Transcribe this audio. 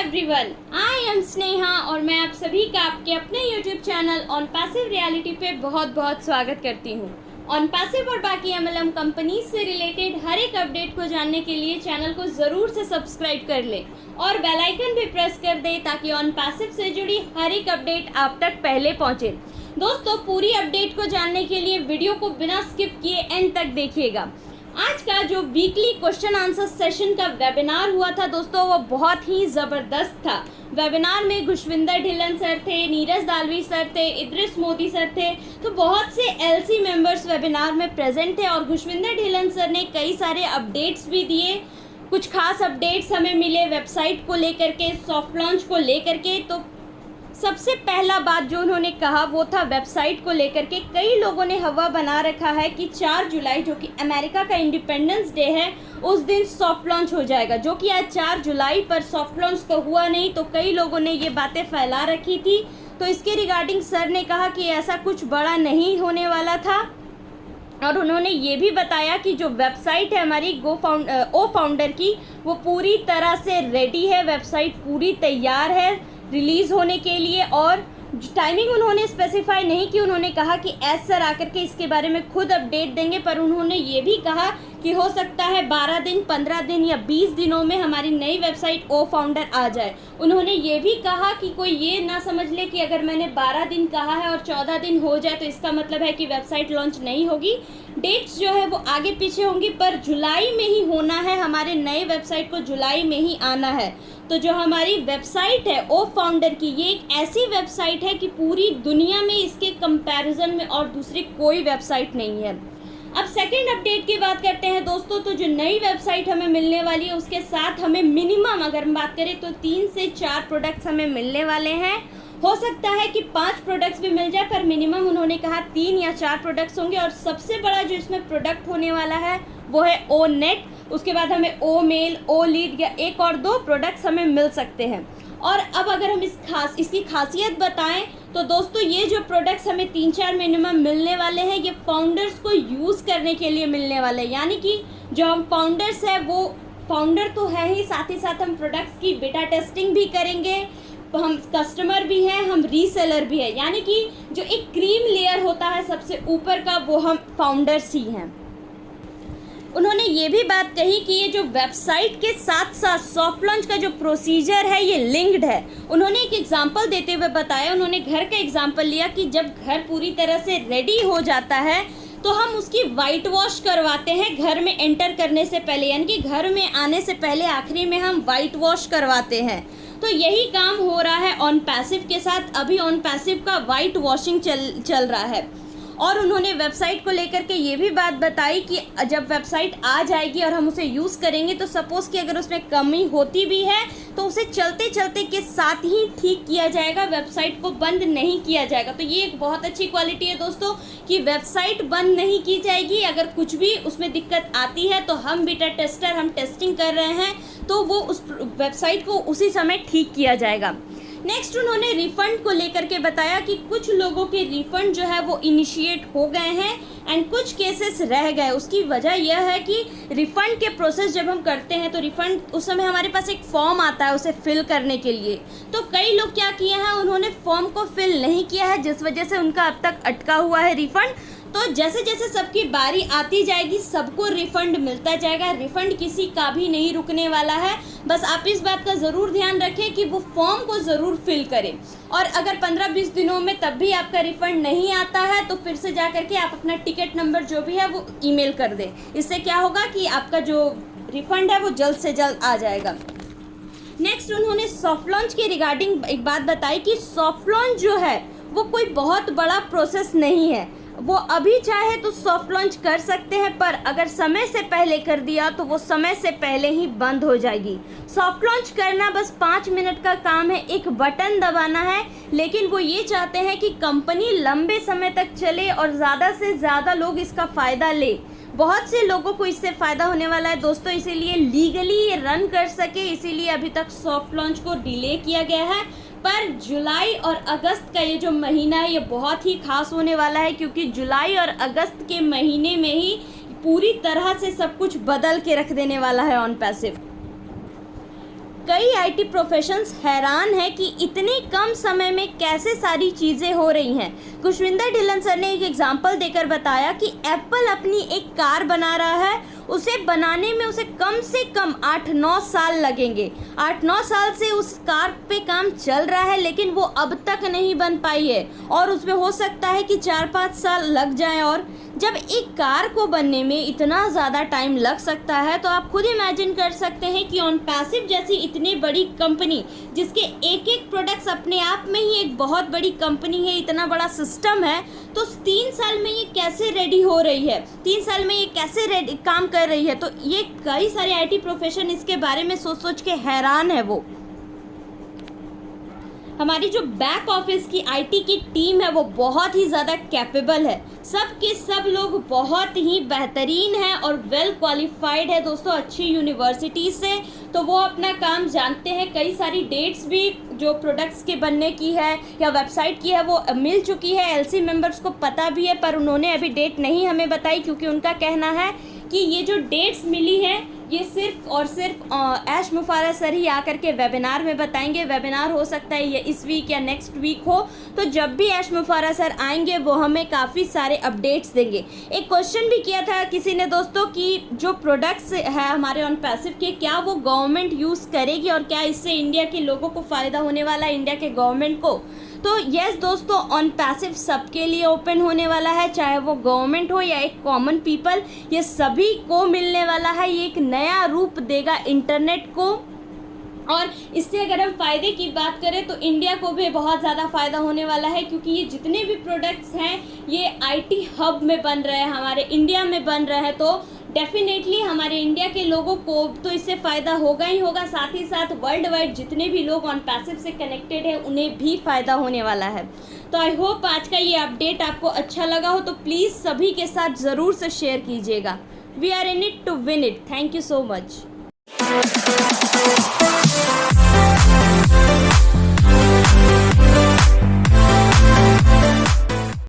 Everyone, I am Sneha और मैं आप सभी का आपके अपने YouTube channel on passive reality पे बहुत बहुत स्वागत करती हूँ। ऑन पैसिव और बाकी एमएलएम कंपनीज से रिलेटेड हर एक अपडेट को जानने के लिए चैनल को ज़रूर से सब्सक्राइब कर ले और बेल आइकन भी प्रेस कर दे ताकि ऑन पैसिव से जुड़ी हर एक अपडेट आप तक पहले पहुँचे। दोस्तों, पूरी अपडेट को जानने के लिए वीडियो को बिना स्किप किए एंड तक देखिएगा। आज का जो वीकली क्वेश्चन आंसर सेशन का वेबिनार हुआ था दोस्तों, वो बहुत ही ज़बरदस्त था। वेबिनार में खुशविंदर ढिल्लन सर थे, नीरज दालवी सर थे, इद्रिस मोदी सर थे, तो बहुत से एलसी मेंबर्स वेबिनार में प्रेजेंट थे और खुशविंदर ढिल्लन सर ने कई सारे अपडेट्स भी दिए। कुछ खास अपडेट्स हमें मिले वेबसाइट को लेकर के, सॉफ्ट लॉन्च को लेकर के। तो सबसे पहला बात जो उन्होंने कहा वो था वेबसाइट को लेकर के। कई लोगों ने हवा बना रखा है कि 4 जुलाई जो कि अमेरिका का इंडिपेंडेंस डे है, उस दिन सॉफ्ट लॉन्च हो जाएगा, जो कि आज 4 जुलाई पर सॉफ्ट लॉन्च तो हुआ नहीं। तो कई लोगों ने ये बातें फैला रखी थी। तो इसके रिगार्डिंग सर ने कहा कि ऐसा कुछ बड़ा नहीं होने वाला था और उन्होंने ये भी बताया कि जो वेबसाइट है हमारी ओ फाउंडर की, वो पूरी तरह से रेडी है। वेबसाइट पूरी तैयार है रिलीज़ होने के लिए और टाइमिंग उन्होंने स्पेसिफाई नहीं की। उन्होंने कहा कि एज सर आकर के इसके बारे में खुद अपडेट देंगे, पर उन्होंने ये भी कहा कि हो सकता है 12 दिन, 15 दिन या 20 दिनों में हमारी नई वेबसाइट ओ फाउंडर आ जाए। उन्होंने ये भी कहा कि कोई ये ना समझ ले कि अगर मैंने 12 दिन कहा है और 14 दिन हो जाए तो इसका मतलब है कि वेबसाइट लॉन्च नहीं होगी। डेट्स जो है वो आगे पीछे होंगी, पर जुलाई में ही होना है। हमारे नए वेबसाइट को जुलाई में ही आना है। तो जो हमारी वेबसाइट है ओ फाउंडर की, ये एक ऐसी वेबसाइट है कि पूरी दुनिया में इसके कंपैरिजन में और दूसरी कोई वेबसाइट नहीं है। अब सेकंड अपडेट की बात करते हैं दोस्तों। तो जो नई वेबसाइट हमें मिलने वाली है उसके साथ हमें मिनिमम अगर हम बात करें तो 3 से 4 प्रोडक्ट्स हमें मिलने वाले हैं। हो सकता है कि 5 प्रोडक्ट्स भी मिल जाए, पर मिनिमम उन्होंने कहा 3 या 4 प्रोडक्ट्स होंगे। और सबसे बड़ा जो इसमें प्रोडक्ट होने वाला है वो है ओ नेट। उसके बाद हमें ओ मेल, ओ लीड या एक और 2 प्रोडक्ट्स हमें मिल सकते हैं। और अब अगर हम इसकी खासियत बताएं तो दोस्तों, ये जो प्रोडक्ट्स हमें 3-4 मिनिमम मिलने वाले हैं, ये फाउंडर्स को यूज़ करने के लिए मिलने वाले हैं। यानी कि जो हम फाउंडर्स हैं वो फाउंडर तो है ही, साथ ही साथ हम प्रोडक्ट्स की बीटा टेस्टिंग भी करेंगे, हम कस्टमर भी हैं, हम रीसेलर भी हैं। यानी कि जो एक क्रीम लेयर होता है सबसे ऊपर का, वो हम फाउंडर्स ही हैं। उन्होंने ये भी बात कही कि ये जो वेबसाइट के साथ साथ सॉफ्ट लॉन्च का जो प्रोसीजर है ये लिंक्ड है। उन्होंने एक एग्जांपल देते हुए बताया, उन्होंने घर का एग्जांपल लिया कि जब घर पूरी तरह से रेडी हो जाता है तो हम उसकी वाइट वॉश करवाते हैं घर में एंटर करने से पहले, यानी कि घर में आने से पहले आखिरी में हम वाइट वॉश करवाते हैं। तो यही काम हो रहा है ऑन पैसिव के साथ। अभी ऑन पैसिव का वाइट वॉशिंग चल रहा है। और उन्होंने वेबसाइट को लेकर के ये भी बात बताई कि जब वेबसाइट आ जाएगी और हम उसे यूज़ करेंगे तो सपोज़ कि अगर उसमें कमी होती भी है तो उसे चलते चलते के साथ ही ठीक किया जाएगा, वेबसाइट को बंद नहीं किया जाएगा। तो ये एक बहुत अच्छी क्वालिटी है दोस्तों कि वेबसाइट बंद नहीं की जाएगी। अगर कुछ भी उसमें दिक्कत आती है तो हम बीटा टेस्टर, हम टेस्टिंग कर रहे हैं, तो वो उस वेबसाइट को उसी समय ठीक किया जाएगा। नेक्स्ट उन्होंने रिफ़ंड को लेकर के बताया कि कुछ लोगों के रिफ़ंड जो है वो इनिशिएट हो गए हैं एंड कुछ केसेस रह गए। उसकी वजह यह है कि रिफ़ंड के प्रोसेस जब हम करते हैं तो रिफ़ंड उस समय हमारे पास एक फॉर्म आता है उसे फिल करने के लिए। तो कई लोग क्या किए हैं, उन्होंने फॉर्म को फिल नहीं किया है, जिस वजह से उनका अब तक अटका हुआ है रिफ़ंड। तो जैसे जैसे सबकी बारी आती जाएगी सबको रिफ़ंड मिलता जाएगा। रिफ़ंड किसी का भी नहीं रुकने वाला है। बस आप इस बात का ज़रूर ध्यान रखें कि वो फॉर्म को ज़रूर फिल करें। और अगर 15-20 दिनों में तब भी आपका रिफ़ंड नहीं आता है तो फिर से जा कर के आप अपना टिकट नंबर जो भी है वो ईमेल कर दें। इससे क्या होगा कि आपका जो रिफ़ंड है वो जल्द से जल्द आ जाएगा। नेक्स्ट उन्होंने सॉफ्ट लॉन्च के रिगार्डिंग एक बात बताई कि सॉफ्ट लॉन्च जो है वो कोई बहुत बड़ा प्रोसेस नहीं है। वो अभी चाहे तो सॉफ्ट लॉन्च कर सकते हैं, पर अगर समय से पहले कर दिया तो वो समय से पहले ही बंद हो जाएगी। सॉफ्ट लॉन्च करना बस 5 मिनट का काम है, एक बटन दबाना है। लेकिन वो ये चाहते हैं कि कंपनी लंबे समय तक चले और ज़्यादा से ज़्यादा लोग इसका फ़ायदा ले। बहुत से लोगों को इससे फ़ायदा होने वाला है दोस्तों, इसीलिए लीगली ये रन कर सके, इसीलिए अभी तक सॉफ्ट लॉन्च को डिले किया गया है। पर जुलाई और अगस्त का ये जो महीना है ये बहुत ही खास होने वाला है, क्योंकि जुलाई और अगस्त के महीने में ही पूरी तरह से सब कुछ बदल के रख देने वाला है ऑन पैसिव। कई आईटी प्रोफेशंस हैरान हैं कि इतने कम समय में कैसे सारी चीज़ें हो रही हैं। खुशविंदर ढिल्लन सर ने एक एग्जांपल देकर बताया कि एप्पल अपनी एक कार बना रहा है, उसे बनाने में उसे कम से कम 8-9 साल लगेंगे। 8-9 साल से उस कार पे काम चल रहा है, लेकिन वो अब तक नहीं बन पाई है और उसमें हो सकता है कि 4-5 साल लग जाएं। और जब एक कार को बनने में इतना ज़्यादा टाइम लग सकता है तो आप खुद इमेजिन कर सकते हैं कि ऑनपैसिव जैसी इतनी बड़ी कंपनी, जिसके एक एक प्रोडक्ट्स अपने आप में ही एक बहुत बड़ी कंपनी है, इतना बड़ा सिस्टम है, तो 3 साल में ये कैसे रेडी हो रही है, 3 साल में ये कैसे काम कर रही है। तो ये कई सारे आईटी प्रोफेशन इसके बारे में सोच सोच के हैरान है। वो हमारी जो बैक ऑफिस की आईटी की टीम है वो बहुत ही ज़्यादा कैपेबल है। सब के सब लोग बहुत ही बेहतरीन हैं और वेल क्वालिफाइड है दोस्तों, अच्छी यूनिवर्सिटी से, तो वो अपना काम जानते हैं। कई सारी डेट्स भी जो प्रोडक्ट्स के बनने की है या वेबसाइट की है वो मिल चुकी है, एलसी मेंबर्स को पता भी है, पर उन्होंने अभी डेट नहीं हमें बताई, क्योंकि उनका कहना है कि ये जो डेट्स मिली हैं ये सिर्फ और सिर्फ ऐश मुफारा सर ही आकर के वेबिनार में बताएंगे। वेबिनार हो सकता है ये इस वीक या नेक्स्ट वीक हो, तो जब भी ऐश मुफारा सर आएंगे वो हमें काफ़ी सारे अपडेट्स देंगे। एक क्वेश्चन भी किया था किसी ने दोस्तों कि जो प्रोडक्ट्स है हमारे ऑनपैसिव के, क्या वो गवर्नमेंट यूज़ करेगी और क्या इससे इंडिया के लोगों को फ़ायदा होने वाला है, इंडिया के गवर्नमेंट को। तो यस दोस्तों, ऑनपैसिव सबके लिए ओपन होने वाला है, चाहे वो गवर्नमेंट हो या एक कॉमन पीपल, ये सभी को मिलने वाला है। ये एक नया रूप देगा इंटरनेट को, और इससे अगर हम फ़ायदे की बात करें तो इंडिया को भी बहुत ज़्यादा फ़ायदा होने वाला है, क्योंकि ये जितने भी प्रोडक्ट्स हैं ये आईटी हब में बन रहे हैं, हमारे इंडिया में बन रहे हैं, तो डेफिनेटली हमारे इंडिया के लोगों को तो इससे फ़ायदा होगा ही होगा, साथ ही साथ वर्ल्ड वाइड जितने भी लोग ऑनपैसिव से कनेक्टेड है उन्हें भी फ़ायदा होने वाला है। तो आई होप आज का ये अपडेट आपको अच्छा लगा हो, तो प्लीज़ सभी के साथ ज़रूर से शेयर कीजिएगा। We are in it to win it. Thank you so much.